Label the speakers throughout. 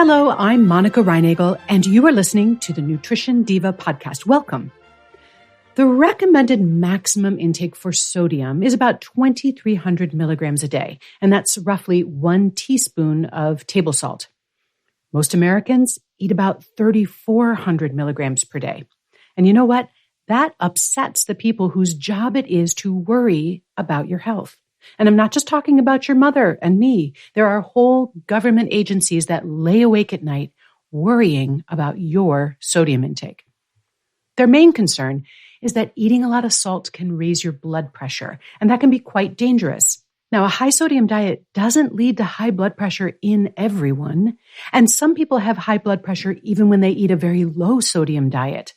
Speaker 1: Hello, I'm Monica Reinagel, and you are listening to the Nutrition Diva podcast. Welcome. The recommended maximum intake for sodium is about 2,300 milligrams a day, and that's roughly 1 teaspoon of table salt. Most Americans eat about 3,400 milligrams per day. And you know what? That upsets the people whose job it is to worry about your health. And I'm not just talking about your mother and me. There are whole government agencies that lay awake at night worrying about your sodium intake. Their main concern is that eating a lot of salt can raise your blood pressure, and that can be quite dangerous. Now, a high sodium diet doesn't lead to high blood pressure in everyone, and some people have high blood pressure even when they eat a very low sodium diet.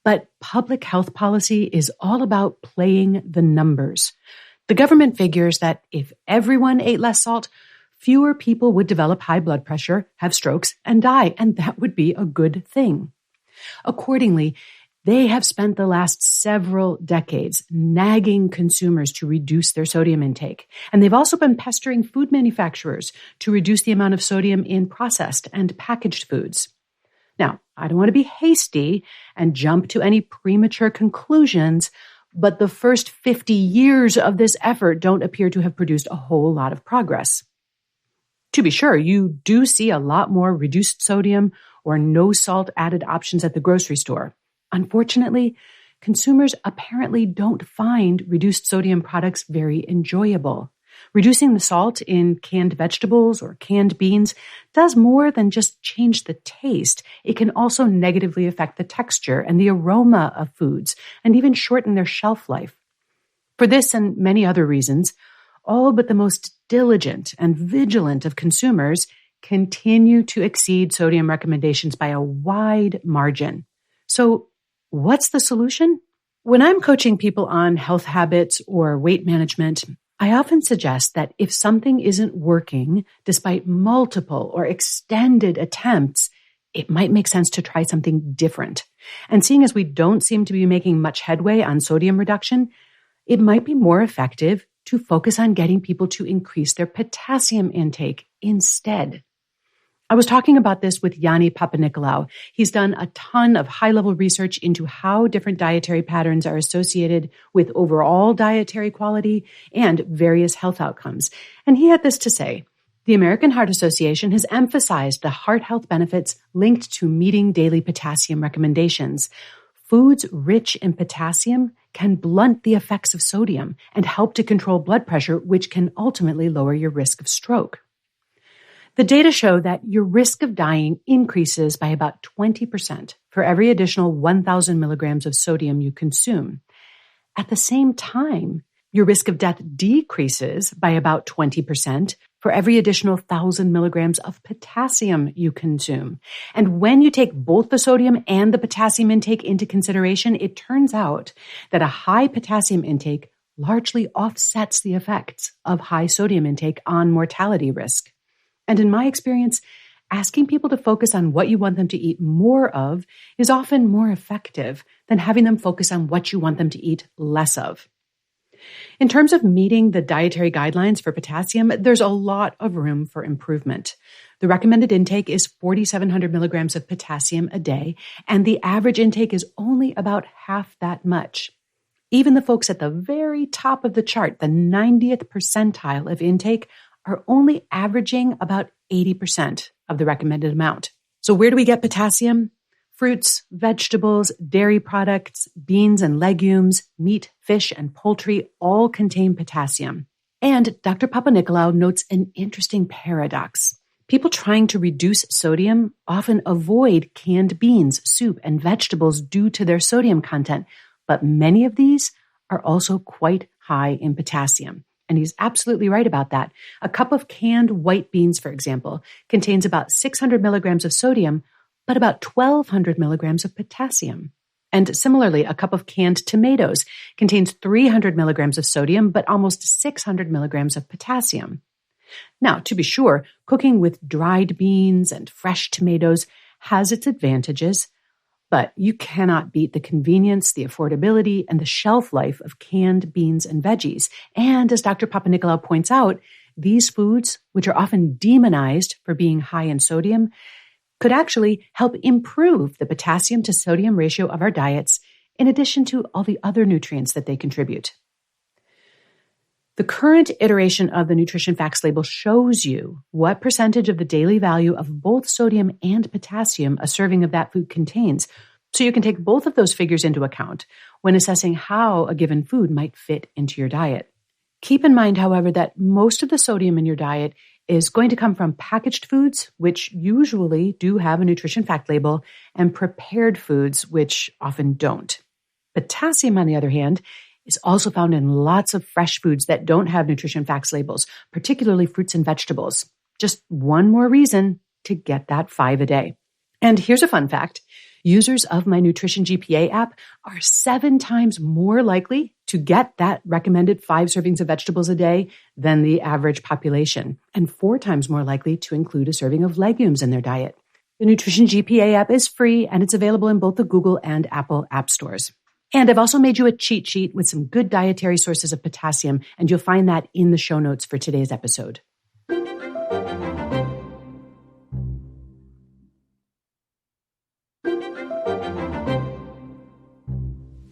Speaker 1: But public health policy is all about playing the numbers. The government figures that if everyone ate less salt, fewer people would develop high blood pressure, have strokes, and die, and that would be a good thing. Accordingly, they have spent the last several decades nagging consumers to reduce their sodium intake. And they've also been pestering food manufacturers to reduce the amount of sodium in processed and packaged foods. Now, I don't want to be hasty and jump to any premature conclusions, but the first 50 years of this effort don't appear to have produced a whole lot of progress. To be sure, you do see a lot more reduced sodium or no salt added options at the grocery store. Unfortunately, consumers apparently don't find reduced sodium products very enjoyable. Reducing the salt in canned vegetables or canned beans does more than just change the taste. It can also negatively affect the texture and the aroma of foods and even shorten their shelf life. For this and many other reasons, all but the most diligent and vigilant of consumers continue to exceed sodium recommendations by a wide margin. So, what's the solution? When I'm coaching people on health habits or weight management, I often suggest that if something isn't working, despite multiple or extended attempts, it might make sense to try something different. And seeing as we don't seem to be making much headway on sodium reduction, it might be more effective to focus on getting people to increase their potassium intake instead. I was talking about this with Yanni Papanikolaou. He's done a ton of high-level research into how different dietary patterns are associated with overall dietary quality and various health outcomes. And he had this to say: the American Heart Association has emphasized the heart health benefits linked to meeting daily potassium recommendations. Foods rich in potassium can blunt the effects of sodium and help to control blood pressure, which can ultimately lower your risk of stroke. The data show that your risk of dying increases by about 20% for every additional 1,000 milligrams of sodium you consume. At the same time, your risk of death decreases by about 20% for every additional 1,000 milligrams of potassium you consume. And when you take both the sodium and the potassium intake into consideration, it turns out that a high potassium intake largely offsets the effects of high sodium intake on mortality risk. And in my experience, asking people to focus on what you want them to eat more of is often more effective than having them focus on what you want them to eat less of. In terms of meeting the dietary guidelines for potassium, there's a lot of room for improvement. The recommended intake is 4,700 milligrams of potassium a day, and the average intake is only about half that much. Even the folks at the very top of the chart, the 90th percentile of intake, are only averaging about 80% of the recommended amount. So where do we get potassium? Fruits, vegetables, dairy products, beans and legumes, meat, fish, and poultry all contain potassium. And Dr. Papanikolaou notes an interesting paradox. People trying to reduce sodium often avoid canned beans, soup, and vegetables due to their sodium content, but many of these are also quite high in potassium. And he's absolutely right about that. A cup of canned white beans, for example, contains about 600 milligrams of sodium, but about 1,200 milligrams of potassium. And similarly, a cup of canned tomatoes contains 300 milligrams of sodium, but almost 600 milligrams of potassium. Now, to be sure, cooking with dried beans and fresh tomatoes has its advantages, but you cannot beat the convenience, the affordability, and the shelf life of canned beans and veggies. And as Dr. Papanikolaou points out, these foods, which are often demonized for being high in sodium, could actually help improve the potassium to sodium ratio of our diets, in addition to all the other nutrients that they contribute. The current iteration of the Nutrition Facts label shows you what percentage of the daily value of both sodium and potassium a serving of that food contains, so you can take both of those figures into account when assessing how a given food might fit into your diet. Keep in mind, however, that most of the sodium in your diet is going to come from packaged foods, which usually do have a nutrition fact label, and prepared foods, which often don't. Potassium, on the other hand, is also found in lots of fresh foods that don't have nutrition facts labels, particularly fruits and vegetables. Just one more reason to get that 5 a day. And here's a fun fact. Users of my Nutrition GPA app are 7 times more likely to get that recommended 5 servings of vegetables a day than the average population, and 4 times more likely to include a serving of legumes in their diet. The Nutrition GPA app is free, and it's available in both the Google and Apple app stores. And I've also made you a cheat sheet with some good dietary sources of potassium, and you'll find that in the show notes for today's episode.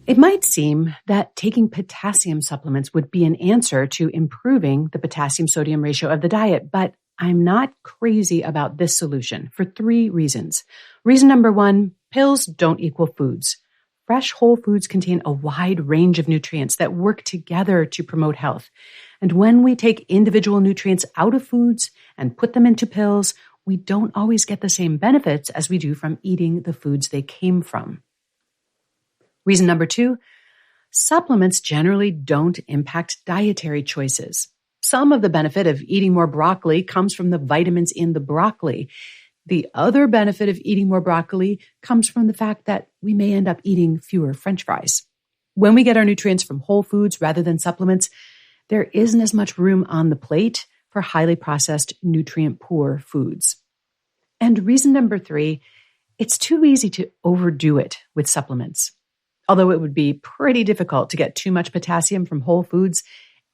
Speaker 1: It might seem that taking potassium supplements would be an answer to improving the potassium-sodium ratio of the diet, but I'm not crazy about this solution for 3 reasons. Reason number 1, pills don't equal foods. Fresh whole foods contain a wide range of nutrients that work together to promote health. And when we take individual nutrients out of foods and put them into pills, we don't always get the same benefits as we do from eating the foods they came from. Reason number 2, supplements generally don't impact dietary choices. Some of the benefit of eating more broccoli comes from the vitamins in the broccoli. The other benefit of eating more broccoli comes from the fact that we may end up eating fewer French fries. When we get our nutrients from whole foods rather than supplements, there isn't as much room on the plate for highly processed, nutrient-poor foods. And reason number 3, it's too easy to overdo it with supplements. Although it would be pretty difficult to get too much potassium from whole foods,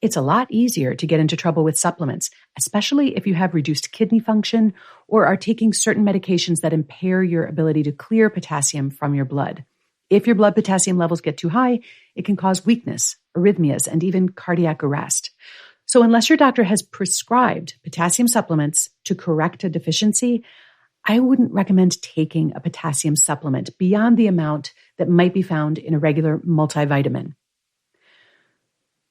Speaker 1: it's a lot easier to get into trouble with supplements, especially if you have reduced kidney function or are taking certain medications that impair your ability to clear potassium from your blood. If your blood potassium levels get too high, it can cause weakness, arrhythmias, and even cardiac arrest. So unless your doctor has prescribed potassium supplements to correct a deficiency, I wouldn't recommend taking a potassium supplement beyond the amount that might be found in a regular multivitamin.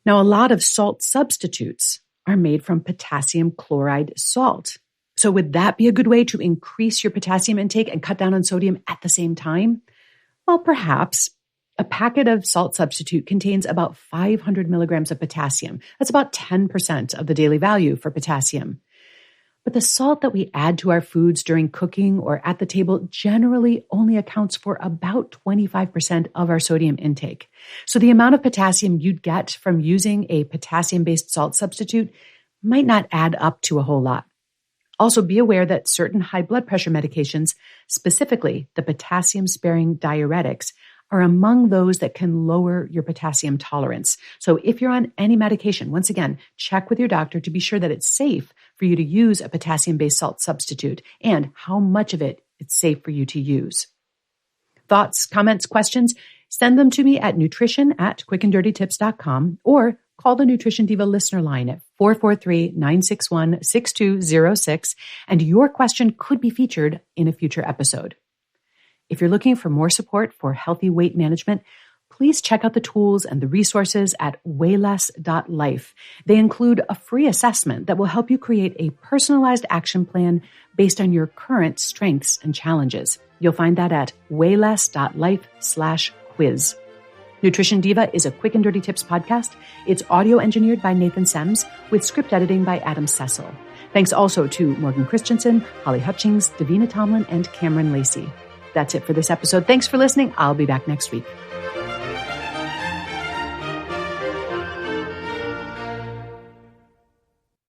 Speaker 1: Now, a lot of salt substitutes are made from potassium chloride salt. So would that be a good way to increase your potassium intake and cut down on sodium at the same time? Well, perhaps. A packet of salt substitute contains about 500 milligrams of potassium. That's about 10% of the daily value for potassium. But the salt that we add to our foods during cooking or at the table generally only accounts for about 25% of our sodium intake. So the amount of potassium you'd get from using a potassium-based salt substitute might not add up to a whole lot. Also, be aware that certain high blood pressure medications, specifically the potassium-sparing diuretics, are among those that can lower your potassium tolerance. So if you're on any medication, once again, check with your doctor to be sure that it's safe for you to use a potassium-based salt substitute and how much of it it's safe for you to use. Thoughts, comments, questions? Send them to me at nutrition@quickanddirtytips.com or call the Nutrition Diva listener line at 443-961-6206, and your question could be featured in a future episode. If you're looking for more support for healthy weight management, please check out the tools and the resources at wayless.life. They include a free assessment that will help you create a personalized action plan based on your current strengths and challenges. You'll find that at wayless.life/quiz. Nutrition Diva is a Quick and Dirty Tips podcast. It's audio engineered by Nathan Sems with script editing by Adam Cecil. Thanks also to Morgan Christensen, Holly Hutchings, Davina Tomlin, and Cameron Lacey. That's it for this episode. Thanks for listening. I'll be back next week.